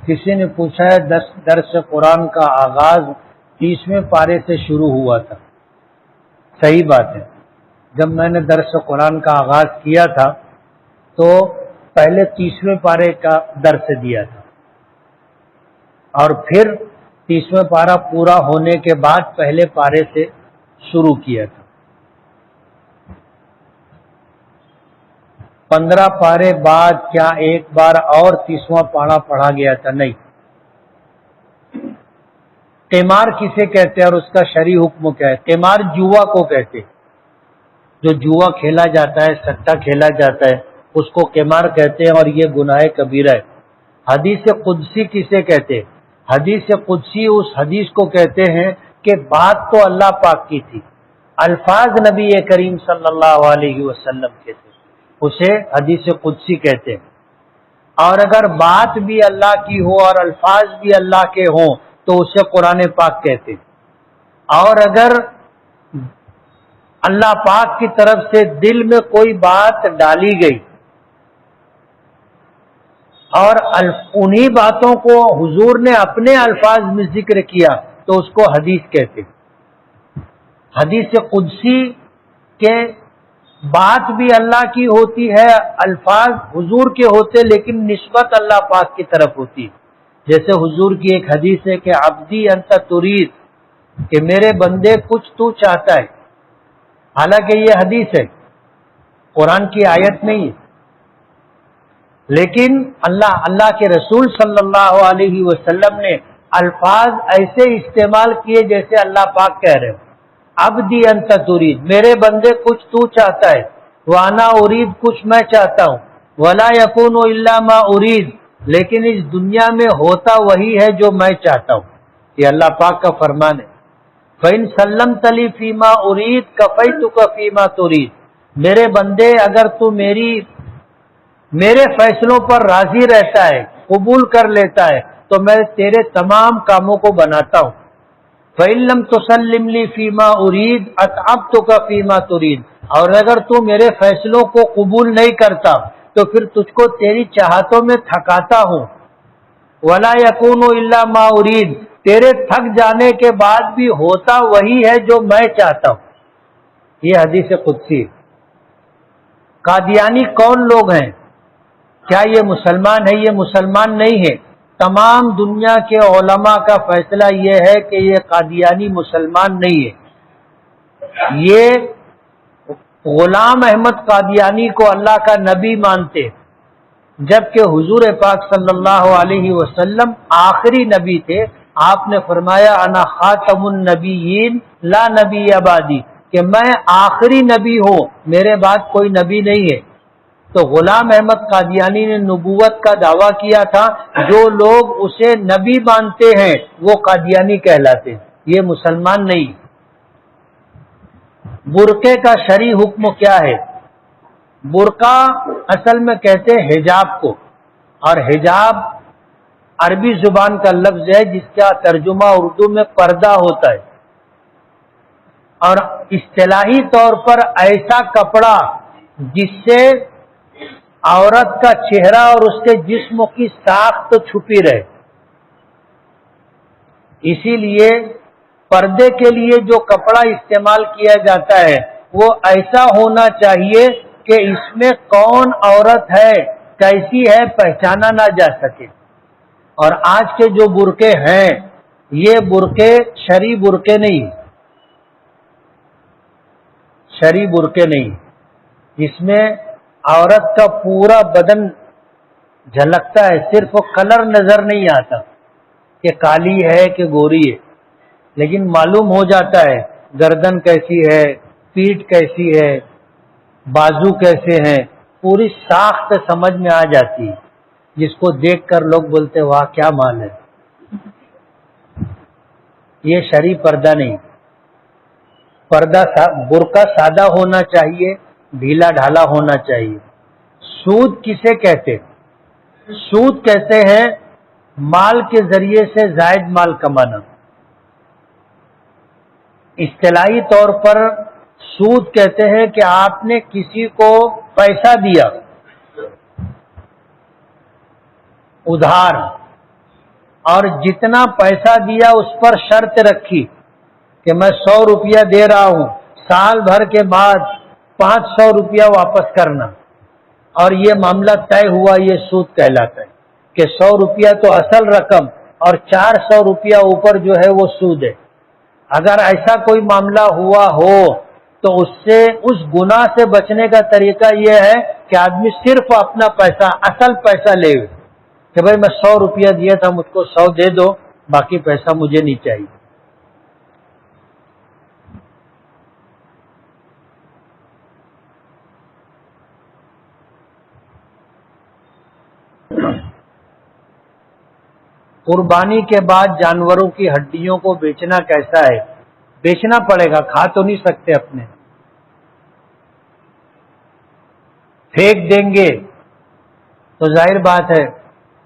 کسی نے پوچھا ہے درس قرآن کا آغاز 30ویں پارے سے شروع ہوا تھا. صحیح بات ہے. جب میں نے درس قرآن کا آغاز کیا تھا تو پہلے 30ویں پارے کا درس دیا تھا اور پھر 30واں پارہ پورا ہونے کے بعد پہلے پارے سے شروع کیا تھا. 15 پارے بعد کیا ایک بار اور 30واں پارہ پڑھا گیا تھا؟ نہیں. قمار کسے کہتے ہیں اور اس کا شرعی حکم کیا ہے؟ قمار جوا کو کہتے، جو جوا کھیلا جاتا ہے، سٹا کھیلا جاتا ہے، اس کو قمار کہتے ہیں اور یہ گناہ کبیرہ ہے. حدیث قدسی کسے کہتے؟ حدیث قدسی اس حدیث کو کہتے ہیں کہ بات تو اللہ پاک کی تھی، الفاظ نبی کریم صلی اللہ علیہ وسلم کے تھے، اسے حدیث قدسی کہتے ہیں. اور اگر بات بھی اللہ کی ہو اور الفاظ بھی اللہ کے ہوں تو اسے قرآن پاک کہتے ہیں. اور اگر اللہ پاک کی طرف سے دل میں کوئی بات ڈالی گئی اور انہی باتوں کو حضور نے اپنے الفاظ میں ذکر کیا تو اس کو حدیث کہتے. حدیث قدسی کے بات بھی اللہ کی ہوتی ہے، الفاظ حضور کے ہوتے لیکن نسبت اللہ پاک کی طرف ہوتی ہے. جیسے حضور کی ایک حدیث ہے کہ عبدی انت ترید، کہ میرے بندے کچھ تو چاہتا ہے. حالانکہ یہ حدیث ہے، قرآن کی آیت نہیں ہے، لیکن اللہ کے رسول صلی اللہ علیہ وسلم نے الفاظ ایسے استعمال کیے جیسے اللہ پاک کہہ رہے ہو. عبدی انت ترید، میرے بندے کچھ تو چاہتا ہے، وانا ارید، کچھ میں چاہتا ہوں، ولا یکون الا ما ارید، لیکن اس دنیا میں ہوتا وہی ہے جو میں چاہتا ہوں. یہ اللہ پاک کا فرمان ہے. فَإِن سَلَّمْتَ لِي فِيمَا أُرِيدُ كَفَيْتُكَ فِيمَا تُرِيدُ، میرے بندے اگر تو میرے فیصلوں پر راضی رہتا ہے، قبول کر لیتا ہے تو میں تیرے تمام کاموں کو بناتا ہوں. فَإِن لَّمْ تُسَلِّمْ لِي فِيمَا أُرِيدُ أَتْعَبْتُكَ فِيمَا تُرِيدُ، اور اگر تو میرے فیصلوں کو قبول نہیں کرتا تو پھر تجھ کو تیری چاہتوں میں تھکاتا ہوں. وَلَا يَكُونُ إِلَّا مَا أُرِيدُ، تیرے تھک جانے کے بعد بھی ہوتا وہی ہے جو میں چاہتا ہوں. یہ حدیث قدسی. قادیانی کون لوگ ہیں؟ کیا یہ مسلمان ہے؟ یہ مسلمان نہیں ہے. تمام دنیا کے علماء کا فیصلہ یہ ہے کہ یہ قادیانی مسلمان نہیں ہے. یہ غلام احمد قادیانی کو اللہ کا نبی مانتے، جبکہ حضور پاک صلی اللہ علیہ وسلم آخری نبی تھے. آپ نے فرمایا انا خاتم النبیین لا نبی بعدی، کہ میں آخری نبی ہوں، میرے بعد کوئی نبی نہیں ہے. تو غلام احمد قادیانی نے نبوت کا دعویٰ کیا تھا. جو لوگ اسے نبی مانتے ہیں وہ قادیانی کہلاتے ہیں، یہ مسلمان نہیں. برقعے کا شرعی حکم کیا ہے؟ برقع اصل میں کہتے ہیں حجاب کو، اور حجاب عربی زبان کا لفظ ہے جس کا ترجمہ اردو میں پردہ ہوتا ہے. اور اصطلاحی طور پر ایسا کپڑا جس سے عورت کا چہرہ اور اس کے جسم کی ساخت چھپی رہے. اسی لیے پردے کے لیے جو کپڑا استعمال کیا جاتا ہے وہ ایسا ہونا چاہیے کہ اس میں کون عورت ہے، کیسی ہے، پہچانا نہ جا سکے. اور آج کے جو برقعے ہیں یہ برقعے شرعی برقعے نہیں، شرعی برقعے نہیں، جس میں عورت کا پورا بدن جھلکتا ہے، صرف کلر نظر نہیں آتا کہ کالی ہے کہ گوری ہے، لیکن معلوم ہو جاتا ہے گردن کیسی ہے، پیٹھ کیسی ہے، بازو کیسے ہیں، پوری ساخت سمجھ میں آ جاتی ہے، جس کو دیکھ کر لوگ بولتے واہ کیا مال ہے. یہ شرعی پردہ نہیں. پردہ برقع سادہ ہونا چاہیے، ڈھیلا ڈھالا ہونا چاہیے. سود کسے کہتے؟ سود کہتے ہیں مال کے ذریعے سے زائد مال کمانا. اصطلاحی طور پر سود کہتے ہیں کہ آپ نے کسی کو پیسہ دیا ادھار، اور جتنا پیسہ دیا اس پر شرط رکھی کہ میں 100 روپیہ دے رہا ہوں، سال بھر کے بعد 500 روپیہ واپس کرنا، اور یہ معاملہ طے ہوا، یہ سود کہلاتا ہے کہ 100 روپیہ تو اصل رقم اور 400 روپیہ اوپر جو ہے وہ سود ہے۔ اگر ایسا کوئی معاملہ ہوا ہو تو اس گناہ سے بچنے کا طریقہ یہ ہے کہ آدمی صرف اپنا پیسہ، اصل پیسہ لے کہ بھائی میں 100 روپیہ دیا تھا، مجھ کو 100 دے دو، باقی پیسہ مجھے نہیں چاہیے۔ قربانی کے بعد جانوروں کی ہڈیوں کو بیچنا کیسا ہے؟ بیچنا پڑے گا، کھا تو نہیں سکتے اپنے، پھینک دیں گے تو ظاہر بات ہے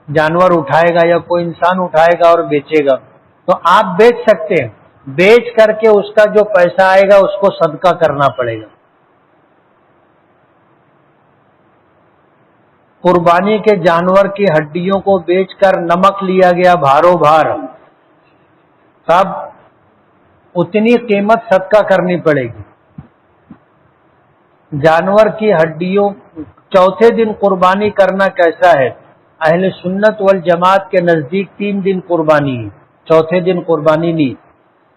جانور اٹھائے گا یا کوئی انسان اٹھائے گا اور بیچے گا، تو آپ بیچ سکتے ہیں، بیچ کر کے اس کا جو پیسہ آئے گا اس کو صدقہ کرنا پڑے گا۔ قربانی کے جانور کی ہڈیوں کو بیچ کر نمک لیا گیا بھارو بھار، تب اتنی قیمت صدقہ کرنی پڑے گی۔ جانور کی ہڈیوں چوتھے دن قربانی کرنا کیسا ہے؟ اہل سنت والجماعت کے نزدیک 3 دن قربانی ہے، چوتھے دن قربانی نہیں۔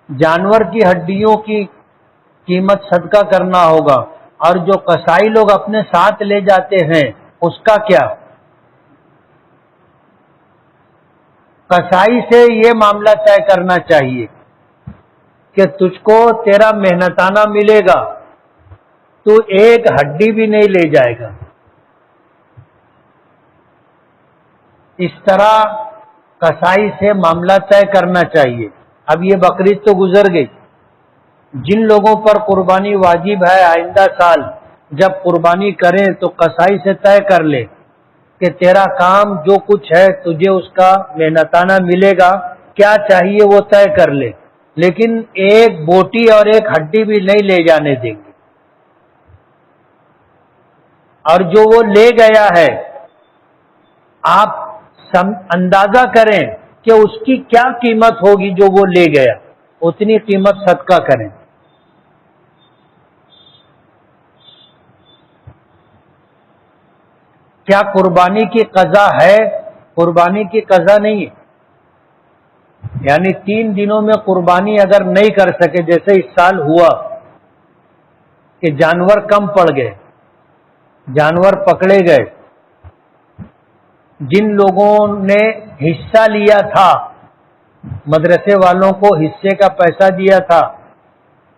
جانور کی ہڈیوں کی قیمت صدقہ کرنا ہوگا، اور جو قصائی لوگ اپنے ساتھ لے جاتے ہیں اس کا کیا؟ قصائی سے یہ معاملہ طے کرنا چاہیے کہ تجھ کو تیرا محنتانہ ملے گا، تو ایک ہڈی بھی نہیں لے جائے گا۔ اس طرح قصائی سے معاملہ طے کرنا چاہیے۔ اب یہ بقرعید تو گزر گئی، جن لوگوں پر قربانی واجب ہے آئندہ سال جب قربانی کریں تو قصائی سے طے کر لے کہ تیرا کام جو کچھ ہے تجھے اس کا محنتانہ ملے گا، کیا چاہیے وہ طے کر لے، لیکن ایک بوٹی اور ایک ہڈی بھی نہیں لے جانے دیں گے۔ اور جو وہ لے گیا ہے آپ اندازہ کریں کہ اس کی کیا قیمت ہوگی، جو وہ لے گیا اتنی قیمت صدقہ کریں۔ کیا قربانی کی قضا ہے؟ قربانی کی قضا نہیں ہے، یعنی 3 دنوں میں قربانی اگر نہیں کر سکے، جیسے اس سال ہوا کہ جانور کم پڑ گئے، جانور پکڑے گئے، جن لوگوں نے حصہ لیا تھا، مدرسے والوں کو حصے کا پیسہ دیا تھا،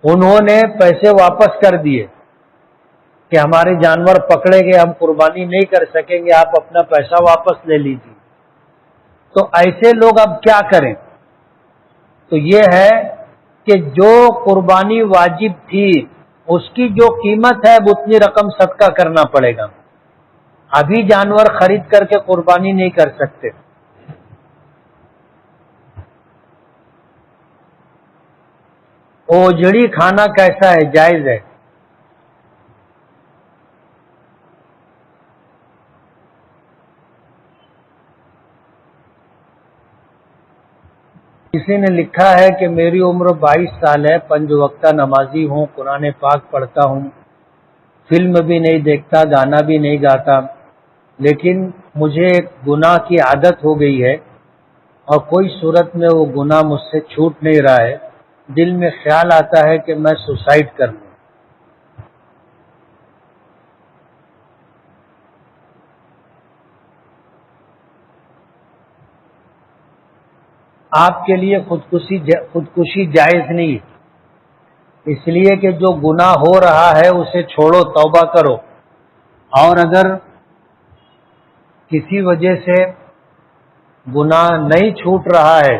انہوں نے پیسے واپس کر دیے کہ ہمارے جانور پکڑے گئے، ہم قربانی نہیں کر سکیں گے، آپ اپنا پیسہ واپس لے لیجیے۔ تو ایسے لوگ اب کیا کریں؟ تو یہ ہے کہ جو قربانی واجب تھی اس کی جو قیمت ہے اب اتنی رقم صدقہ کرنا پڑے گا۔ ابھی جانور خرید کر کے قربانی نہیں کر سکتے۔ اوجڑی کھانا کیسا ہے؟ جائز ہے۔ کسی نے لکھا ہے کہ میری عمر 22 سال ہے، 5 وقتہ نمازی ہوں، قرآن پاک پڑھتا ہوں، فلم بھی نہیں دیکھتا، گانا بھی نہیں گاتا، لیکن مجھے ایک گناہ کی عادت ہو گئی ہے اور کوئی صورت میں وہ گناہ مجھ سے چھوٹ نہیں رہا ہے۔ دل میں خیال آتا ہے کہ میں سوسائڈ کر لوں۔ آپ کے لیے خودکشی جائز نہیں، اس لیے کہ جو گناہ ہو رہا ہے اسے چھوڑو، توبہ کرو، اور اگر کسی وجہ سے گناہ نہیں چھوٹ رہا ہے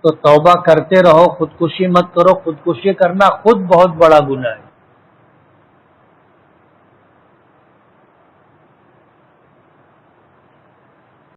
تو توبہ کرتے رہو، خودکشی مت کرو۔ خودکشی کرنا خود بہت بڑا گناہ ہے۔